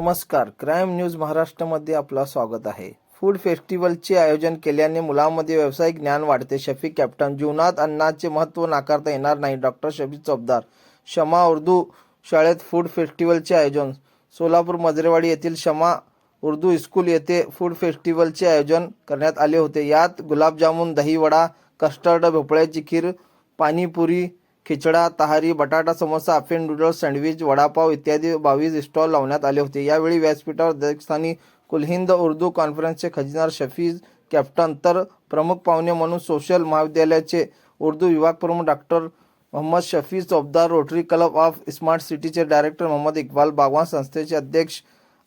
नमस्कार, crime news महाराष्ट्रामध्ये आपलं स्वागत आहे. फूड फेस्टिवलचे आयोजन केल्याने मुलांमध्ये व्यावसायिक ज्ञान वाढते. शफीक कॅप्टन. जीवनात अन्नाचे महत्त्व नाकारता येणार नाही. डॉक्टर शफीक चोपदार. शमा उर्दू शाळेत फूड फेस्टिवलचे आयोजन. सोलापूर मजरेवाडी येथील शमा उर्दू स्कूल येथे फूड फेस्टिवलचे आयोजन करण्यात आले होते. यात गुलाबजामुन, दहीवडा, कस्टर्ड, भोपळ्याची खीर, पाणीपुरी, खिचडा, तहारी, बटाटा समोसा, अफेन नूडल्स, सँडविच, वडापाव इत्यादी 22 स्टॉल लावण्यात आले होते. यावेळी व्यासपीठावर अध्यक्षस्थानी कुलहिंद उर्दू कॉन्फरन्सचे खजिनदार शफीक कॅप्टन तर प्रमुख पाहुणे म्हणून सोशल महाविद्यालयाचे उर्दू विभाग प्रमुख doctor Mohammad Shafiq Chopdar, Rotary Club of Smart सिटीचे डायरेक्टर मोहम्मद इक्बाल, बागवान संस्थेचे अध्यक्ष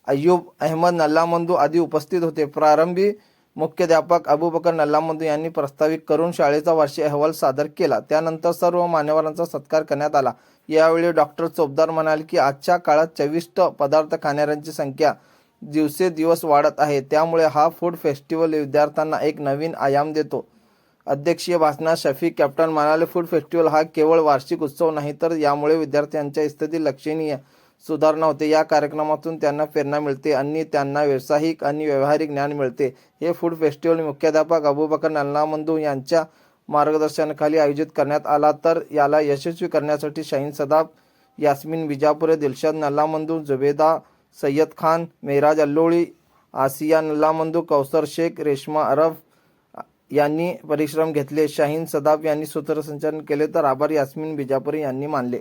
अय्यूब अहमद नल्लामंदू आदी उपस्थित होते. प्रारंभी मुख्याध्यापक अबूबकर नल्लामंदू यांनी प्रास्ताविक करून शाळेचा वार्षिक अहवाल सादर केला. त्यानंतर सर्व मान्यवरांचा सत्कार करण्यात आला. यावेळी डॉक्टर चोपदार म्हणाले की आजच्या काळात चविष्ट पदार्थ खाणाऱ्यांची संख्या दिवसेंदिवस वाढत आहे. त्यामुळे हा फूड फेस्टिवल विद्यार्थ्यांना एक नवीन आयाम देतो. अध्यक्षीय भाषणात शफीक कॅप्टन म्हणाले, फूड फेस्टिवल हा केवळ वार्षिक उत्सव नाही, तर यामुळे विद्यार्थ्यांच्या स्थितीत लक्षणीय सुधारणा होते. या कार्यक्रमातून त्यांना प्रेरणा मिळते आणि त्यांना व्यावसायिक आणि व्यावहारिक ज्ञान मिळते. हे फूड फेस्टिवल मुख्याध्यापक अबूबकर नल्लामंदू यांच्या मार्गदर्शनाखाली आयोजित करण्यात आला. तर याला यशस्वी करण्यासाठी शाहीन सदाब, यास्मीन विजापुरे, दिलशाद नल्लामंदू, जुबेदा सय्यद खान, मेराज अल्लोळी, आसिया नल्लामंदू, कौसर शेख, रेश्मा अरब यांनी परिश्रम घेतले. शाहीन सदाब यांनी सूत्रसंचालन केले तर आभार यास्मीन विजापुरे यांनी मानले.